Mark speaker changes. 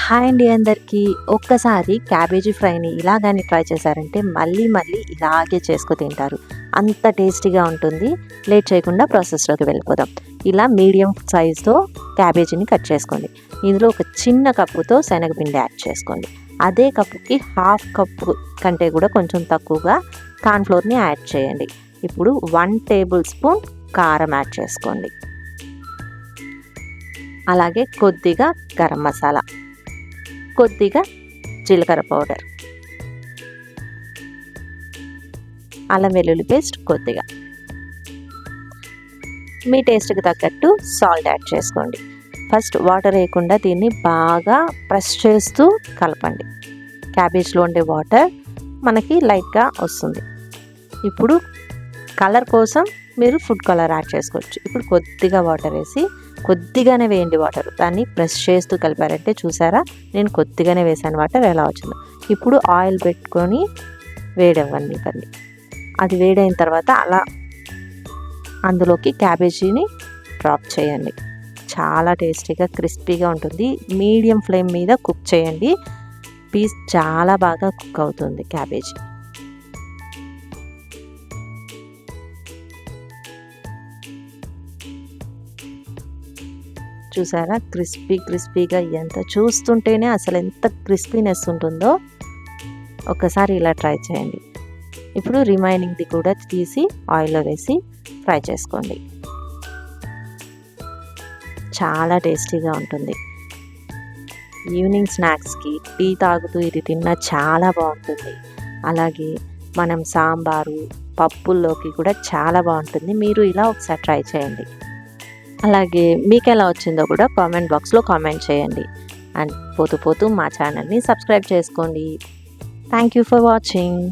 Speaker 1: Hi అండి అందరికీ. ఒక్కసారి క్యాబేజీ ఫ్రైని ఇలాగని ట్రై చేశారంటే మళ్ళీ మళ్ళీ ఇలాగే చేసుకు తింటారు. అంత టేస్టీగా ఉంటుంది. లేట్ చేయకుండా ప్రాసెస్లోకి వెళ్ళిపోదాం. ఇలా మీడియం సైజుతో క్యాబేజీని కట్ చేసుకోండి. ఇందులో ఒక చిన్న కప్పుతో శనగపిండి యాడ్ చేసుకోండి. అదే కప్పుకి హాఫ్ కప్పు కంటే కూడా కొంచెం తక్కువగా కార్న్ఫ్లోర్ని యాడ్ చేయండి. ఇప్పుడు 1 టేబుల్ స్పూన్ కారం యాడ్ చేసుకోండి. అలాగే కొద్దిగా గరం మసాలా, కొద్దిగా జీలకర్ర పౌడర్, అల్లం వెల్లుల్లి పేస్ట్ కొద్దిగా, మీ టేస్ట్కి తగ్గట్టు సాల్ట్ యాడ్ చేసుకోండి. ఫస్ట్ వాటర్ వేయకుండా దీన్ని బాగా ప్రెస్ చేస్తూ కలపండి. క్యాబేజ్లో ఉండే వాటర్ మనకి లైట్గా వస్తుంది. ఇప్పుడు కలర్ కోసం మీరు ఫుడ్ కలర్ యాడ్ చేసుకోవచ్చు. ఇప్పుడు కొద్దిగా వాటర్ వేసి, కొద్దిగానే వేయండి వాటర్. దాన్ని ప్రెస్ చేస్తూ కలిపారంటే చూసారా, నేను కొద్దిగానే వేసాను వాటర్, ఎలా వచ్చిందో. ఇప్పుడు ఆయిల్ పెట్టుకొని వేడవ్వండి. అది వేడైన తర్వాత అలా అందులోకి క్యాబేజీని డ్రాప్ చేయండి. చాలా టేస్టీగా క్రిస్పీగా ఉంటుంది. మీడియం ఫ్లేమ్ మీద కుక్ చేయండి. పీస్ చాలా బాగా కుక్ అవుతుంది క్యాబేజీ. చూసారా, క్రిస్పీగా ఎంత చూస్తుంటేనే అసలు ఎంత క్రిస్పీనెస్ ఉంటుందో. ఒకసారి ఇలా ట్రై చేయండి. ఇప్పుడు రిమైనింగ్ది కూడా తీసి ఆయిల్లో వేసి ఫ్రై చేసుకోండి. చాలా టేస్టీగా ఉంటుంది. ఈవినింగ్ స్నాక్స్కి టీ తాగుతూ ఇది తిన్నా చాలా బాగుంటుంది. అలాగే మనం సాంబారు, పప్పుల్లోకి కూడా చాలా బాగుంటుంది. మీరు ఇలా ఒకసారి ట్రై చేయండి. అలాగే మీకు ఎలా వచ్చిందో కూడా కామెంట్ బాక్స్లో కామెంట్ చేయండి. అండ్ పోతూ మా ఛానల్ని సబ్స్క్రైబ్ చేసుకోండి. Thank you for watching.